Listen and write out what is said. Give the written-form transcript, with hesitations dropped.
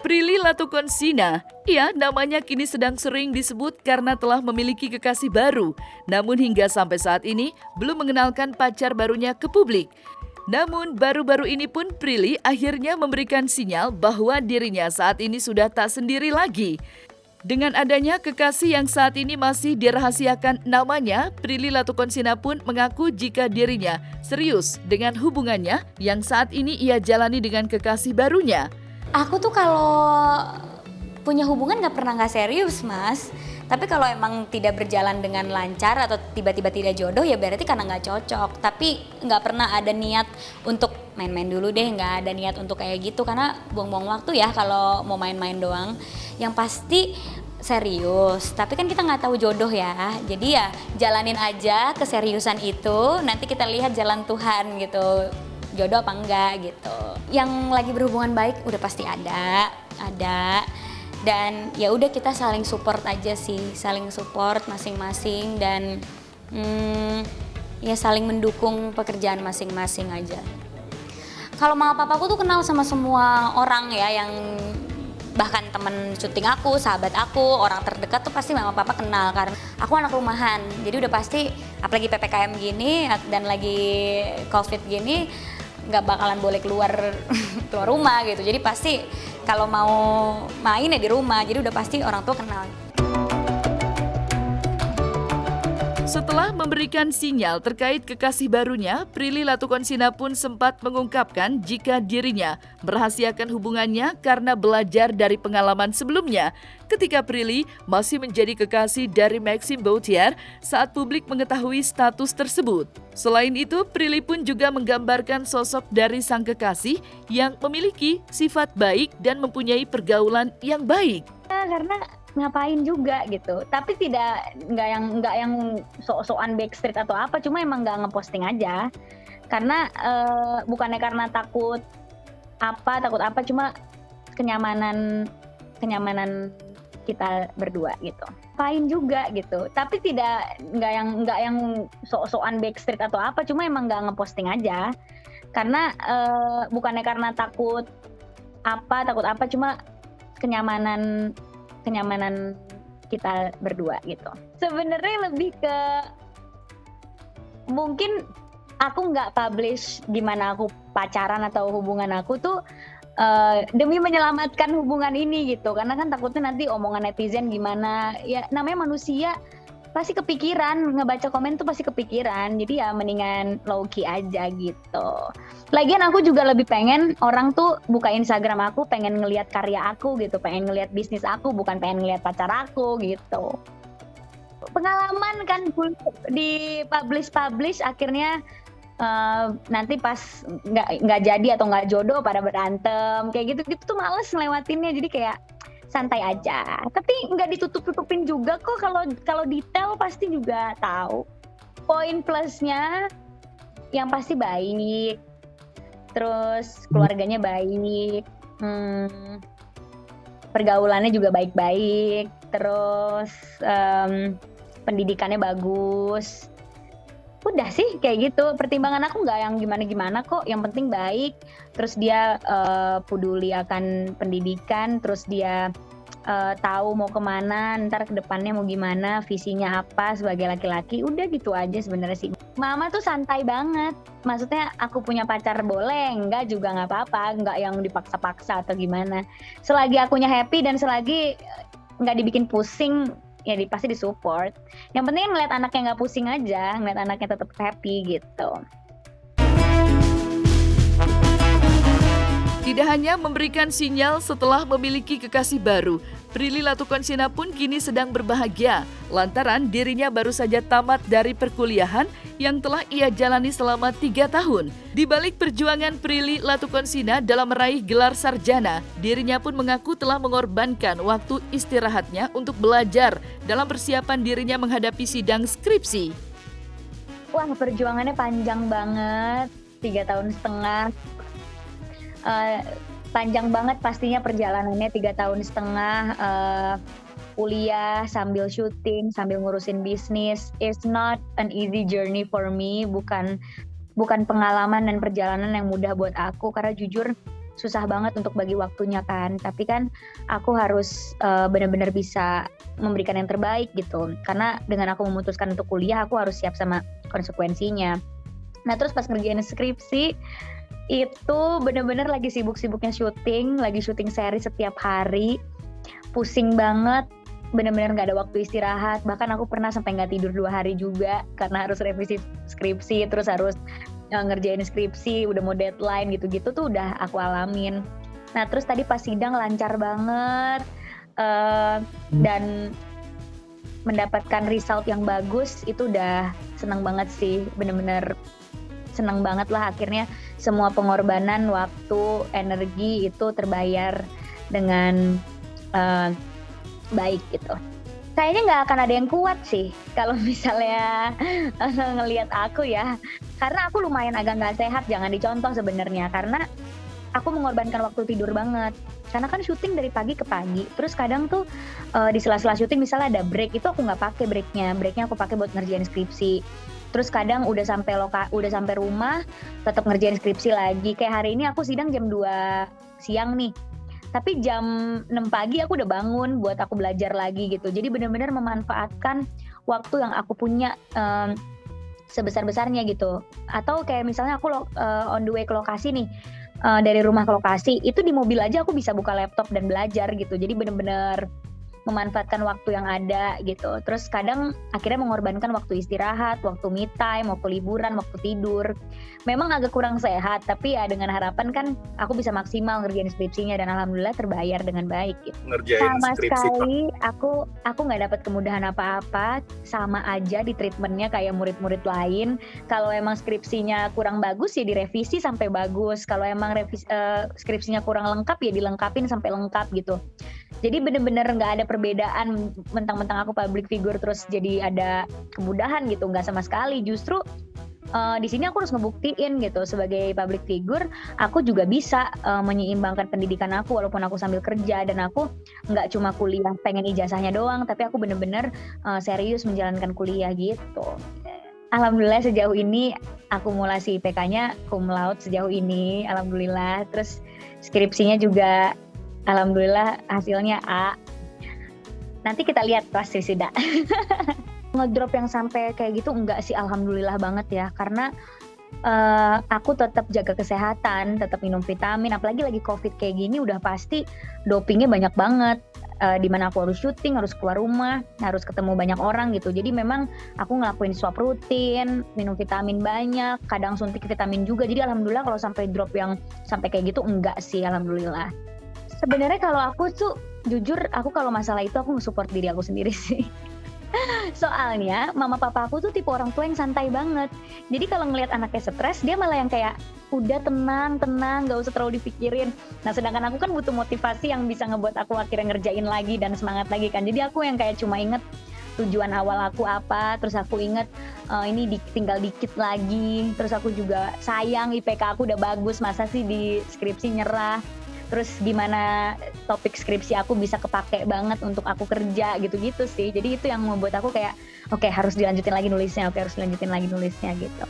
Prilly Latukonsina, ya namanya kini sedang sering disebut karena telah memiliki kekasih baru. Namun hingga sampai saat ini belum mengenalkan pacar barunya ke publik. Namun baru-baru ini pun Prilly akhirnya memberikan sinyal bahwa dirinya saat ini sudah tak sendiri lagi. Dengan adanya kekasih yang saat ini masih dirahasiakan namanya, Prilly Latukonsina pun mengaku jika dirinya serius dengan hubungannya yang saat ini ia jalani dengan kekasih barunya. Aku tuh kalau punya hubungan nggak serius, Mas. Tapi kalau emang tidak berjalan dengan lancar atau tiba-tiba tidak jodoh ya berarti karena nggak cocok. Tapi nggak pernah ada niat untuk main-main dulu deh, nggak ada niat untuk kayak gitu karena buang-buang waktu ya kalau mau main-main doang. Yang pasti serius, tapi kan kita nggak tahu jodoh ya. Jadi ya jalanin aja keseriusan itu, nanti kita lihat jalan Tuhan gitu. Jodoh apa enggak gitu. Yang lagi berhubungan baik udah pasti ada. Dan ya udah kita saling support aja sih, saling support masing-masing dan ya saling mendukung pekerjaan masing-masing aja. Kalau mama papaku tuh kenal sama semua orang ya, yang bahkan temen syuting aku, sahabat aku, orang terdekat tuh pasti mama papa kenal karena aku anak rumahan. Jadi udah pasti apalagi PPKM gini dan lagi COVID gini nggak bakalan boleh keluar rumah gitu. Jadi pasti kalau mau main ya di rumah. Jadi udah pasti orang tua kenal. Setelah memberikan sinyal terkait kekasih barunya, Prilly Latukonsina pun sempat mengungkapkan jika dirinya merahasiakan hubungannya karena belajar dari pengalaman sebelumnya ketika Prilly masih menjadi kekasih dari Maxime Bautier saat publik mengetahui status tersebut. Selain itu, Prilly pun juga menggambarkan sosok dari sang kekasih yang memiliki sifat baik dan mempunyai pergaulan yang baik. Karena ngapain juga gitu, tapi nggak yang sok-sokan backstreet atau apa, cuma emang nggak ngeposting aja karena bukannya karena takut apa, cuma kenyamanan kita berdua gitu. Ngapain juga gitu, tapi nggak yang sok-sokan backstreet atau apa, cuma emang nggak ngeposting aja karena bukannya karena takut apa, cuma kenyamanan kita berdua gitu. Sebenarnya lebih ke mungkin aku nggak publish gimana aku pacaran atau hubungan aku tuh demi menyelamatkan hubungan ini gitu. Karena kan takutnya nanti omongan netizen gimana. Ya namanya manusia pasti kepikiran, ngebaca komen tuh pasti kepikiran. Jadi ya mendingan low key aja gitu. Lagian aku juga lebih pengen orang tuh buka Instagram aku pengen ngelihat karya aku gitu, pengen ngelihat bisnis aku, bukan pengen ngelihat pacar aku gitu. Pengalaman kan di publish akhirnya nanti pas nggak jadi atau nggak jodoh pada berantem kayak gitu tuh males ngelewatinnya, jadi kayak santai aja. Tapi nggak ditutup-tutupin juga kok, kalau detail pasti juga tahu. Poin plusnya yang pasti baik, terus keluarganya baik, pergaulannya juga baik-baik, terus pendidikannya bagus. Udah sih kayak gitu. Pertimbangan aku nggak yang gimana-gimana kok, yang penting baik, terus dia peduli akan pendidikan, terus dia tahu mau kemana, ntar ke depannya mau gimana, visinya apa sebagai laki-laki. Udah gitu aja sebenarnya sih. Mama tuh santai banget, maksudnya aku punya pacar boleh, enggak juga nggak apa-apa, nggak yang dipaksa-paksa atau gimana. Selagi akunya happy dan selagi nggak dibikin pusing, ya pasti disupport. Yang penting ngeliat anaknya nggak pusing aja, ngeliat anaknya tetap happy gitu. Tidak hanya memberikan sinyal setelah memiliki kekasih baru, Prilly Latukonsina pun kini sedang berbahagia lantaran dirinya baru saja tamat dari perkuliahan yang telah ia jalani selama 3 tahun. Di balik perjuangan Prilly Latukonsina dalam meraih gelar sarjana, dirinya pun mengaku telah mengorbankan waktu istirahatnya untuk belajar dalam persiapan dirinya menghadapi sidang skripsi. Wah, perjuangannya panjang banget, 3,5 tahun. Panjang banget pastinya perjalanannya 3,5 tahun. kuliah sambil syuting, sambil ngurusin bisnis. It's not an easy journey for me, bukan pengalaman dan perjalanan yang mudah buat aku, karena jujur susah banget untuk bagi waktunya kan. Tapi kan aku harus benar-benar bisa memberikan yang terbaik gitu. Karena dengan aku memutuskan untuk kuliah, aku harus siap sama konsekuensinya. Nah terus pas ngerjain skripsi, itu benar-benar lagi sibuk-sibuknya syuting, lagi syuting seri setiap hari. Pusing banget, benar-benar gak ada waktu istirahat. Bahkan aku pernah sampai gak tidur 2 hari juga karena harus revisi skripsi, terus harus ngerjain skripsi, udah mau deadline gitu-gitu tuh udah aku alamin. Nah terus tadi pas sidang lancar banget, dan mendapatkan result yang bagus, itu udah seneng banget sih, bener-bener seneng banget lah. Akhirnya semua pengorbanan waktu, energi itu terbayar dengan baik gitu. Kayaknya nggak akan ada yang kuat sih kalau misalnya ngelihat aku ya, karena aku lumayan agak nggak sehat, jangan dicontoh sebenarnya, karena aku mengorbankan waktu tidur banget. Karena kan syuting dari pagi ke pagi, terus kadang tuh di sela-sela syuting misalnya ada break, itu aku nggak pakai breaknya aku pakai buat ngerjain skripsi. Terus kadang udah sampai rumah tetap ngerjain skripsi lagi. Kayak hari ini aku sidang jam 2 siang nih, tapi jam 6 pagi aku udah bangun buat aku belajar lagi gitu. Jadi benar-benar memanfaatkan waktu yang aku punya sebesar-besarnya gitu. Atau kayak misalnya aku on the way ke lokasi nih, dari rumah ke lokasi, itu di mobil aja aku bisa buka laptop dan belajar gitu. Jadi benar-benar memanfaatkan waktu yang ada gitu. Terus kadang akhirnya mengorbankan waktu istirahat, waktu me time, waktu liburan, waktu tidur. Memang agak kurang sehat, tapi ya dengan harapan kan aku bisa maksimal ngerjain skripsinya, dan alhamdulillah terbayar dengan baik gitu. Ngerjain Sama skripsi sekali aku nggak dapat kemudahan apa-apa, sama aja di treatmentnya kayak murid-murid lain. Kalau emang skripsinya kurang bagus ya direvisi sampai bagus. Kalau emang skripsinya kurang lengkap ya dilengkapin sampai lengkap gitu. Jadi bener-bener nggak ada perbedaan mentang-mentang aku public figure terus jadi ada kemudahan gitu, nggak sama sekali. Justru di sini aku harus ngebuktiin gitu, sebagai public figure aku juga bisa menyeimbangkan pendidikan aku walaupun aku sambil kerja, dan aku nggak cuma kuliah pengen ijazahnya doang, tapi aku bener-bener serius menjalankan kuliah gitu. Alhamdulillah sejauh ini akumulasi IPK-nya cum laude sejauh ini, alhamdulillah. Terus skripsinya juga alhamdulillah hasilnya A. Nanti kita lihat pas wisuda. Ngedrop yang sampai kayak gitu enggak sih, alhamdulillah banget ya. Karena aku tetap jaga kesehatan, tetap minum vitamin. Apalagi lagi COVID kayak gini udah pasti dopingnya banyak banget. Dimana aku harus syuting, harus keluar rumah, harus ketemu banyak orang gitu. Jadi memang aku ngelakuin swab rutin, minum vitamin banyak, kadang suntik vitamin juga. Jadi alhamdulillah kalau sampai drop yang sampai kayak gitu enggak sih, alhamdulillah. Sebenarnya kalau aku tuh jujur, aku kalau masalah itu aku nge-support diri aku sendiri sih. Soalnya mama papa aku tuh tipe orang tua yang santai banget. Jadi kalau ngelihat anaknya stres, dia malah yang kayak udah tenang, gak usah terlalu dipikirin. Nah sedangkan aku kan butuh motivasi yang bisa ngebuat aku akhirnya ngerjain lagi dan semangat lagi kan. Jadi aku yang kayak cuma inget tujuan awal aku apa, terus aku inget ini tinggal dikit lagi. Terus aku juga sayang IPK aku udah bagus, masa sih di skripsi nyerah. Terus gimana topik skripsi aku bisa kepake banget untuk aku kerja gitu-gitu sih. Jadi itu yang membuat aku kayak oke, harus dilanjutin lagi nulisnya gitu.